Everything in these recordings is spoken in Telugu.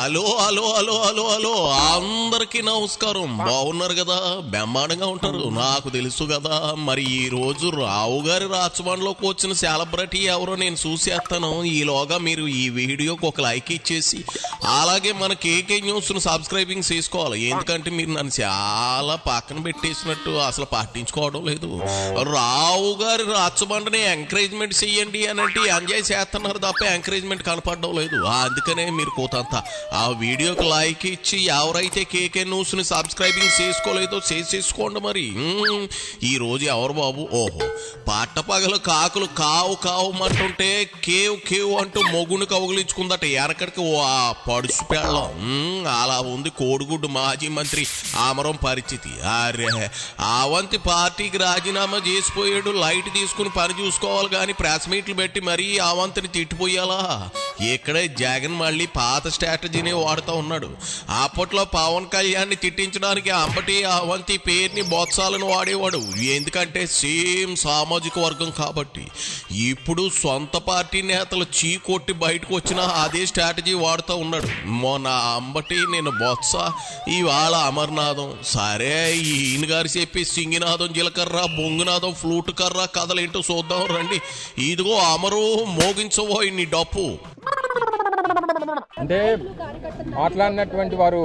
Hello hello hello hello hello అందరికీ నమస్కారం. బాగున్నారు కదా? బ్రహ్మాండంగా ఉంటారు నాకు తెలుసు కదా. మరి ఈ రోజు రావు గారి రాచబండలోకి వచ్చిన సెలబ్రిటీ ఎవరో నేను చూసేస్తాను. ఈలోగా మీరు ఈ వీడియోకి ఒక లైక్ ఇచ్చేసి అలాగే మన కేకే న్యూస్ ను సబ్స్క్రైబింగ్ చేసుకోవాలి. ఎందుకంటే మీరు నన్ను చాలా పక్కన పెట్టేసినట్టు అసలు పట్టించుకోవడం లేదు. రావు గారి రాచబండని ఎంకరేజ్మెంట్ చెయ్యండి అని అంటే ఎంజాయ్ చేస్తున్నారు తప్ప ఎంకరేజ్మెంట్ కనపడడం లేదు. అందుకనే మీరు కోతంతా ఆ వీడియోకి లైక్ ఇచ్చి ఎవరైతే కేకే న్యూస్ ని సబ్స్క్రైబింగ్ చేసుకోలేదో చేసేసుకోండి. మరి ఈ రోజు ఎవరు బాబు? ఓహో, పట్టపగలు కాకులు కావు కావు అంటుంటే కేవ్ కేవ్ అంటూ మొగుని కౌగులించుకుందట ఎనకడికి పడుచు పెళ్ళం. అలా ఉంది కోడిగుడ్డు మాజీ మంత్రి ఆమరం పరిస్థితి. అరే, అవంతి పార్టీకి రాజీనామా చేసిపోయాడు. లైట్ తీసుకుని పని చూసుకోవాలి కానీ ప్రెస్ మీట్లు పెట్టి మరీ అవంతిని తిట్టిపోయాలా? ఇక్కడే జగన్ మళ్ళీ పాత స్ట్రాటజీని వాడుతూ ఉన్నాడు. అప్పట్లో పవన్ కళ్యాణ్ ని తిట్టించడానికి అంబటి అవంతి పేరుని బొత్సాలను వాడేవాడు. ఎందుకంటే సేమ్ సామాజిక వర్గం కాబట్టి. ఇప్పుడు సొంత పార్టీ నేతలు చీ కొట్టి బయటకు వచ్చినా అదే స్ట్రాటజీ వాడుతూ ఉన్నాడు. మొన్న అంబటి, నేను బొత్స, ఇవాళ అమర్నాథం. సరే, ఈయన గారు చెప్పి సింగినాథం, జీలకర్ర, బొంగునాథం, ఫ్లూట్ కర్ర కథలేంటో చూద్దాం రండి. ఇదిగో అమరు, మోగించవో నీ డప్పు. అంటే మాట్లాడినటువంటి వారు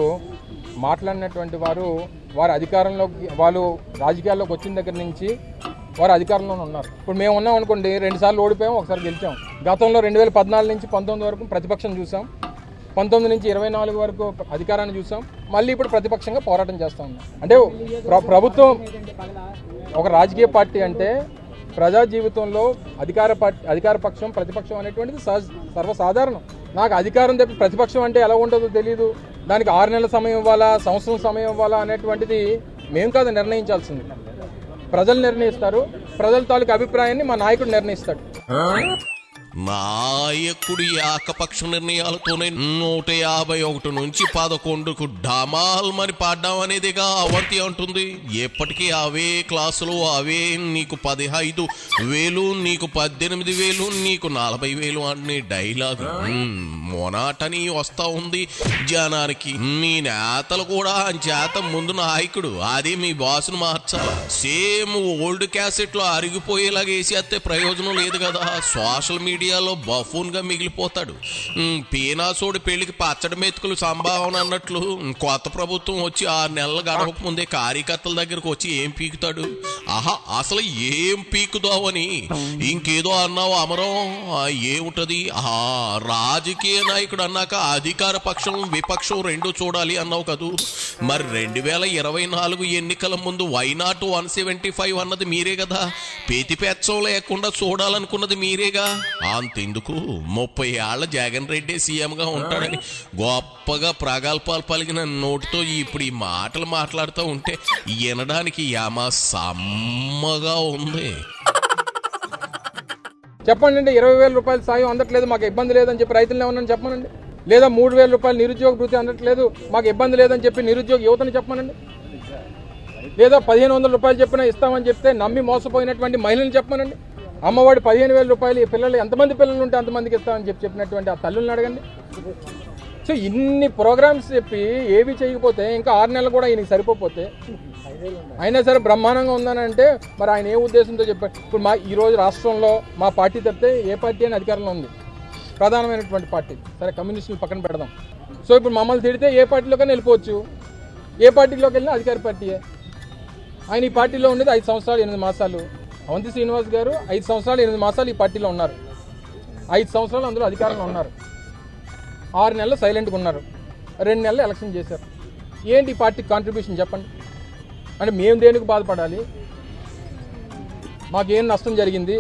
వారు అధికారంలోకి, వాళ్ళు రాజకీయాల్లోకి వచ్చిన దగ్గర నుంచి వారు అధికారంలోనే ఉన్నారు. ఇప్పుడు మేము ఉన్నాం అనుకోండి, 2 సార్లు ఓడిపోయాం, ఒకసారి గెలిచాం. గతంలో 2014 నుంచి 19 వరకు ప్రతిపక్షం చూసాం, 19 నుంచి 24 వరకు అధికారాన్ని చూసాం, మళ్ళీ ఇప్పుడు ప్రతిపక్షంగా పోరాటం చేస్తూ ఉన్నాం. అంటే ప్రభుత్వం, ఒక రాజకీయ పార్టీ అంటే ప్రజా జీవితంలో అధికార పక్షం, ప్రతిపక్షం అనేటువంటిది సర్వసాధారణం. నాకు అధికారం తప్పి ప్రతిపక్షం అంటే ఎలా ఉంటుందో తెలియదు. దానికి 6 నెలల సమయం ఇవ్వాలా, సంవత్సరం సమయం ఇవ్వాలా అనేటువంటిది మేము కాదు నిర్ణయించాల్సింది. ప్రజలు నిర్ణయిస్తారు. ప్రజల తాలూకు అభిప్రాయాన్ని మా నాయకుడు నిర్ణయిస్తాడు. నాయకుడి ఏకపక్ష నిర్ణయాలతోనే 151 నుంచి 11కు డమాల్ మరి పాడ్డాం అనేదిగా అవంతి అంటుంది. ఎప్పటికీ అవే క్లాసులు, అవే నీకు 15,000, నీకు 18,000, నీకు 40,000 అనే డైలాగ్ మొనాటని వస్తా ఉంది జనానికి. మీ నేతలు కూడా చేత ముందు నాయకుడు అది మీ బాసును మార్చాలి. సేమ్ ఓల్డ్ క్యాసెట్లో అరిగిపోయేలాగా వేసేస్తే ప్రయోజనం లేదు కదా. సోషల్ మీడియాలో బఫూన్ గా మిగిలిపోతాడు. పీనాసోడి పెళ్లికి పచ్చడి మెతుకులు సంభావన అన్నట్లు కొత్త ప్రభుత్వం వచ్చి 6 నెలలు గడవక ముందే కార్యకర్తల దగ్గరకు వచ్చి ఏం పీకుతాడు? ఆహా, అసలు ఏం పీకుదావని ఇంకేదో అన్నావు అమరం. ఏముంటది? రాజకీయ నాయకుడు అన్నాక అధికార పక్షం, విపక్షం రెండు చూడాలి అన్నావు కదూ. మరి 2024 ఎన్నికల ముందు వైనాట్ 175 అన్నది మీరే కదా. పేతిపెచ్చం లేకుండా చూడాలనుకున్నది మీరేగా. అంతెందుకు, 30 ఏళ్ల జగన్ రెడ్డి సీఎంగా ఉంటాడని గొప్పగా ప్రగల్భాలు పలికిన నోటితో ఇప్పుడు ఈ మాటలు మాట్లాడుతూ ఉంటే వినడానికి యమ సమ్మగా ఉంది. చెప్పండి, 20,000 రూపాయలు సాయం అందట్లేదు, మాకు ఇబ్బంది లేదని చెప్పి రైతులను ఏమన్నా చెప్పమనండి. లేదా 3,000 రూపాయలు నిరుద్యోగ భృతి అందట్లేదు, మాకు ఇబ్బంది లేదని చెప్పి నిరుద్యోగ యువతని చెప్పమనండి. లేదా 1,500 రూపాయలు చెప్పినా ఇస్తామని చెప్తే నమ్మి మోసపోయినటువంటి మహిళలు చెప్పమనండి. అమ్మఒడి 15,000 రూపాయలు, ఈ పిల్లలు ఎంతమంది పిల్లలు ఉంటే అంతమందికి ఇస్తామని చెప్పినటువంటి ఆ తల్లులను అడగండి. సో ఇన్ని ప్రోగ్రామ్స్ చెప్పి ఏవి చేయకపోతే ఇంకా 6 నెలలు కూడా ఈయనకి సరిపోతే అయినా సరే బ్రహ్మాండంగా ఉందని అంటే మరి ఆయన ఏ ఉద్దేశంతో చెప్పారు? ఇప్పుడు ఈరోజు రాష్ట్రంలో మా పార్టీ తప్పితే ఏ పార్టీ అని అధికారంలో ఉంది, ప్రధానమైనటువంటి పార్టీ. సరే, కమ్యూనిస్టులు పక్కన పెడదాం. సో ఇప్పుడు మమ్మల్ని తిడితే ఏ పార్టీలోకైనా వెళ్ళిపోవచ్చు, ఏ పార్టీలోకి వెళ్ళినా అధికార పార్టీయే. ఆయన ఈ పార్టీలో ఉండేది 5 సంవత్సరాలు 8 మాసాలు. అవంతి శ్రీనివాస్ గారు 5 సంవత్సరాలు 8 మాసాలు ఈ పార్టీలో ఉన్నారు. 5 సంవత్సరాలు అందులో అధికారంలో ఉన్నారు. 6 నెలలు సైలెంట్గా ఉన్నారు. 2 నెలలు ఎలక్షన్ చేశారు. ఏంటి ఈ పార్టీకి కాంట్రిబ్యూషన్ చెప్పండి? అంటే మేము దేనికి బాధపడాలి? మాకేం నష్టం జరిగింది?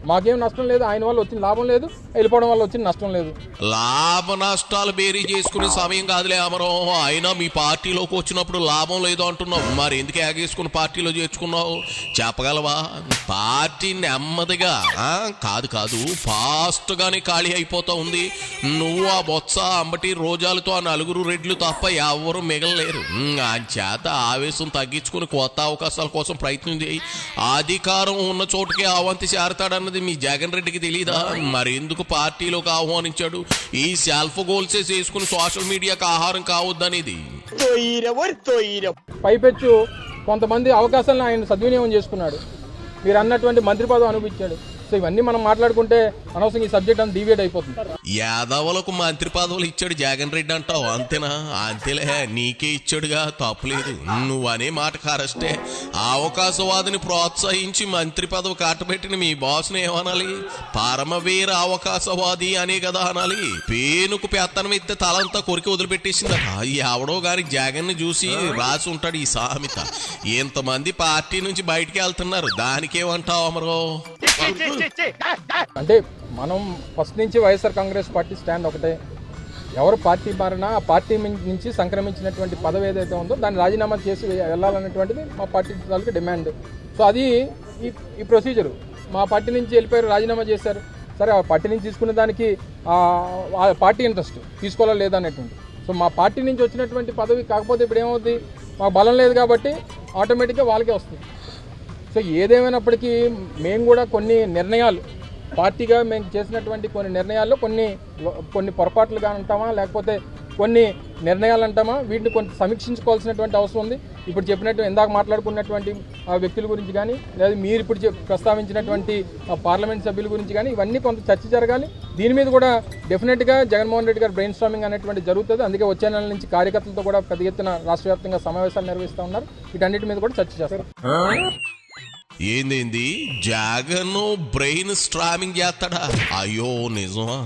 మాకేం నష్టం లేదు. ఆయన వల్ల వచ్చిన లాభం లేదు, వెళ్ళిపోవడం వల్ల వచ్చిన నష్టం లేదు. లాభ నష్టాలు బేరీ చేసుకునే సమయం కాదులే అమరం. అయినా మీ పార్టీలోకి వచ్చినప్పుడు లాభం లేదు అంటున్నావు, మరి ఎందుకు ఎగేసుకుని పార్టీలో చేర్చుకున్నావు చెప్పగలవా? పార్టీ నెమ్మదిగా కాదు ఫాస్ట్ గానే ఖాళీ అయిపోతా ఉంది. నువ్వు, ఆ బొత్స, అంబటి, రోజాలతో ఆ 4 రెడ్లు తప్ప ఎవరు మిగలలేరు. ఆ చేత ఆవేశం తగ్గించుకుని కొత్త అవకాశాల కోసం ప్రయత్నం చేయి. అధికారం ఉన్న చోటుకే అవంతి చేరతాడన్నది మీ జగన్ రెడ్డికి తెలీదా? మరి ఎందుకు పార్టీలోకి ఆహ్వానించాడు? ఈ సెల్ఫ్ గోల్సే చేసుకుని సోషల్ మీడియాకి ఆహారం కావద్దనేది. పైపెచ్చు కొంతమంది అవకాశాలను ఆయన సద్వినియోగం చేసుకున్నాడు. మీరు అన్నటువంటి మంత్రి పదవి అనుభవించాడు. సో ఇవన్నీ మనం మాట్లాడుకుంటే అనవసరంగా ఈ సబ్జెక్ట్ అంతా డివేట్ అయిపోతుంది. యాదవులకు మంత్రి పదవులు ఇచ్చాడు జగన్ రెడ్డి అంటావు, అంతేనా? అంతేలే, నీకే ఇచ్చాడుగా, తప్పులేదు. నువ్వనే మాట కరెస్టే. అవకాశవాదిని ప్రోత్సహించి మంత్రి పదవి కాటబెట్టిన మీ బాస్ని ఏమనాలి? పరమవీర అవకాశవాది అనే కదా అనాలి. పేనుకు పెత్తనం ఎత్తే తలంతా కొరికి వదిలిపెట్టేసిందట. ఎవడో గారి జగన్ ని చూసి రాసి ఉంటాడు ఈ సామెత. ఎంతమంది పార్టీ నుంచి బయటికి వెళ్తున్నారు, దానికేమంటావు అమరో? అంటే మనం ఫస్ట్ నుంచి వైఎస్ఆర్ కాంగ్రెస్ పార్టీ స్టాండ్ ఒకటే. ఎవరు పార్టీ మారినా ఆ పార్టీ నుంచి సంక్రమించినటువంటి పదవి ఏదైతే ఉందో దాన్ని రాజీనామా చేసి వెళ్ళాలన్నటువంటిది మా పార్టీ వాళ్ళకి డిమాండ్. సో అది ఈ ప్రొసీజరు. మా పార్టీ నుంచి వెళ్ళిపోయారు, రాజీనామా చేశారు. సరే, ఆ పార్టీ నుంచి తీసుకున్న దానికి ఆ పార్టీ ఇంట్రెస్ట్ తీసుకోవాలా లేదా అనేటువంటి. సో మా పార్టీ నుంచి వచ్చినటువంటి పదవి కాకపోతే ఇప్పుడు ఏమవుతుంది, మాకు బలం లేదు కాబట్టి ఆటోమేటిక్గా వాళ్ళకే వస్తుంది. సో ఏదేమైనప్పటికీ మేము కూడా కొన్ని నిర్ణయాలు పార్టీగా మేము చేసినటువంటి కొన్ని నిర్ణయాల్లో కొన్ని పొరపాట్లుగా అంటామా లేకపోతే కొన్ని నిర్ణయాలు అంటామా, వీటిని కొంత సమీక్షించుకోవాల్సినటువంటి అవసరం ఉంది. ఇప్పుడు చెప్పినట్టు ఇందాక మాట్లాడుకున్నటువంటి వ్యక్తుల గురించి కానీ, లేదా మీరు ఇప్పుడు ప్రస్తావించినటువంటి పార్లమెంట్ సభ్యుల గురించి కానీ, ఇవన్నీ కొంత చర్చ జరగాలి. దీని మీద కూడా డెఫినెట్గా జగన్మోహన్ రెడ్డి గారు బ్రెయిన్ స్టార్మింగ్ అనేటువంటి జరుగుతుంది. అందుకే వచ్చే నెల నుంచి కార్యకర్తలతో కూడా పెద్ద ఎత్తున రాష్ట్ర వ్యాప్తంగా సమావేశాలు నిర్వహిస్తూ ఉన్నారు. వీటన్నిటి మీద కూడా చర్చ చేస్తారు. ఏంది జగన్ బ్రెయిన్ స్ట్రామింగ్ చేస్తాడా? అయ్యో నిజమా?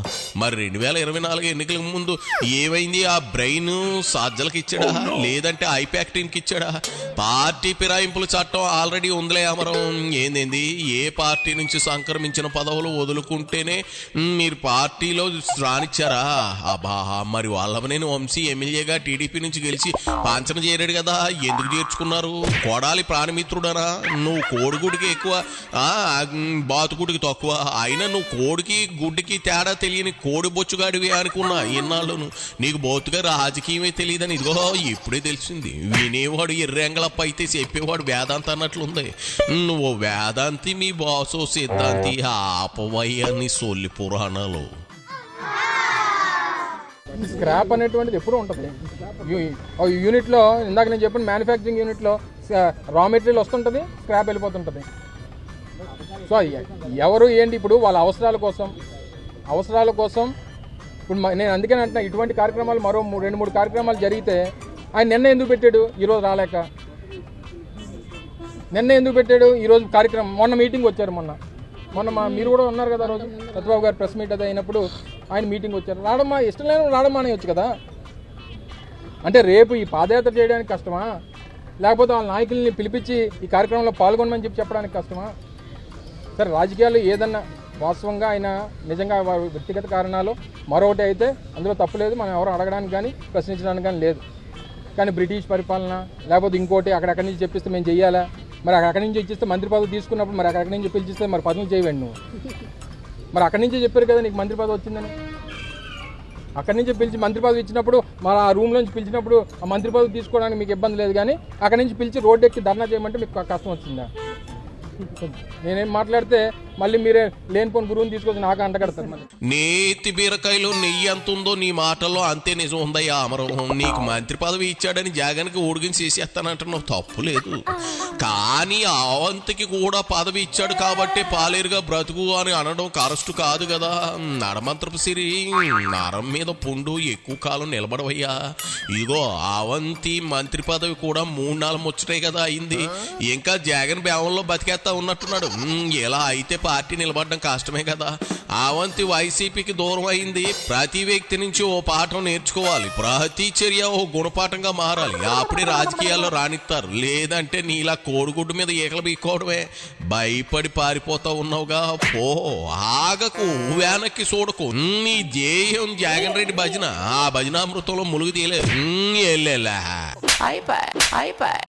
మరి 2024 ఎన్నికల ముందు ఏమైంది? ఆ బ్రెయిన్ సజ్జలకి ఇచ్చాడా లేదంటే ఐపాక్ టీంకి ఇచ్చాడా? పార్టీ ఫిరాయింపుల చట్టం ఆల్రెడీ ఉందిలే అమరం. ఏంది ఏ పార్టీ నుంచి సంక్రమించిన పదవులు వదులుకుంటేనే మీరు పార్టీలో రానిచ్చారా? అబ్బా, మరి వల్లభనేని వంశీ ఎమ్మెల్యేగా టీడీపీ నుంచి గెలిచి పాంచన చేరాడు కదా, ఎందుకు చేర్చుకున్నారు? కొడాలి ప్రాణమిత్రుడనా? నువ్వు కోడిగుడికి ఎక్కువ, బాతుకుడికి తక్కువ. అయినా నువ్వు కోడికి గుడ్డికి తేడా తెలియని కోడి బొచ్చుగాడివి అనుకున్నా ఇన్నాళ్ళను. నీకు బొత్తుగా రాజకీయమే తెలియదని ఇదిగో ఇప్పుడే తెలిసింది. వినేవాడు ఎర్రెంగళప్ప అయితే చెప్పేవాడు వేదాంత అన్నట్లుంది. నువ్వు వేదాంతి, మీ బాసో సిద్ధాంతి, ఆపవయ్యాన్ని సొల్లి పురాణాలు. స్క్రాప్ అనేటువంటిది ఎప్పుడూ ఉంటుంది యూనిట్లో. ఇందాక నేను చెప్పిన మ్యానుఫ్యాక్చరింగ్ యూనిట్లో రా మెటీరియల్ వస్తుంటుంది, స్క్రాప్ వెళ్ళిపోతుంటుంది. సో ఎవరు ఏంటి ఇప్పుడు వాళ్ళ అవసరాల కోసం ఇప్పుడు నేను అందుకని అంటున్నా, ఇటువంటి కార్యక్రమాలు మరో 2-3 కార్యక్రమాలు జరిగితే ఆయన నిన్న ఎందుకు పెట్టాడు ఈరోజు రాలేక? నిన్న ఎందుకు పెట్టాడు ఈరోజు కార్యక్రమం? మొన్న మీటింగ్ వచ్చారు, మొన్న మీరు కూడా ఉన్నారు కదా రోజు, సత్యబాబు గారు ప్రెస్ మీట్ అది అయినప్పుడు ఆయన మీటింగ్ వచ్చారు. రావడమా, ఇష్టం లేని రావడమా అనేయచ్చు కదా. అంటే రేపు ఈ పాదయాత్ర చేయడానికి కష్టమా, లేకపోతే వాళ్ళ నాయకుల్ని పిలిపించి ఈ కార్యక్రమంలో పాల్గొనమని చెప్పడానికి కష్టమా? సరే, రాజకీయాలు ఏదన్నా వాస్తవంగా ఆయన నిజంగా వ్యక్తిగత కారణాలు మరొకటి అయితే అందులో తప్పులేదు, మనం ఎవరు అడగడానికి కానీ ప్రశ్నించడానికి కానీ లేదు. కానీ బ్రిటిష్ పరిపాలన లేకపోతే ఇంకోటి అక్కడక్కడి నుంచి చెప్పిస్తే మేము చెయ్యాలా? మరి అక్కడి నుంచి ఇచ్చిస్తే మంత్రి పదవి తీసుకున్నప్పుడు మరి అక్కడి నుంచి పిలిచిస్తే మరి పదవులు చేయవండి నువ్వు. మరి అక్కడి నుంచే చెప్పారు కదా నీకు మంత్రి పదవి వచ్చిందని. అక్కడి నుంచి పిలిచి మంత్రి పదవి ఇచ్చినప్పుడు మరి ఆ రూమ్లోంచి పిలిచినప్పుడు ఆ మంత్రి పదవి తీసుకోవడానికి మీకు ఇబ్బంది లేదు, కానీ అక్కడి నుంచి పిలిచి రోడ్డు ఎక్కి ధర్నా చేయమంటే మీకు కష్టం వచ్చిందా? నేనేం మాట్లాడితే మళ్ళీ మీరే లేనిపోని గురువుని తీసుకొచ్చి నాకు అంటగడతారు. మళ్ళీ నేతి బీరకాయలో నెయ్యి ఎంత ఉందో నీ మాటల్లో అంతే నిజం ఉందయ్యా అమరం. నీకు మంత్రి పదవి ఇచ్చాడని జగన్కి ఊడిగిని చేసేస్తానంటున్నావు, తప్పు లేదు. కానీ అవంతికి కూడా పదవి ఇచ్చాడు కాబట్టి పాలేరుగా బ్రతుకు అని అనడం కరెక్ట్ కాదు కదా. నడమంత్రపు సిరి నరం మీద పుండు ఎక్కువ కాలం నిలబడవయ్యా. ఇదిగో అవంతి మంత్రి పదవి కూడా 3-4 ముచ్చటాయి కదా అయింది. ఇంకా జగన్ బేవంలో బతికేస్తా ఉన్నట్టున్నాడు. ఎలా అయితే పార్టీ నిలబడడం కష్టమే కదా. అవంతి వైసీపీకి దూరం అయింది. ప్రతి వ్యక్తి నుంచి ఓ పాఠం నేర్చుకోవాలి, ప్రతి చర్య ఓ గుణపాఠంగా మారాలి. అప్పుడే రాజకీయాల్లో రానిస్తారు. లేదంటే నీలా కోడిగుడ్డు మీద ఈకలు బీక్కోవడమే. భయపడి పారిపోతా ఉన్నావుగా, పో, ఆగకు, వెనక్కి చూడకు. నీ జేయం జగన్ రెడ్డి భజన, ఆ భజనామృతంలో ములుగు తీయలేదు. వెళ్ళేలా అయిపోయి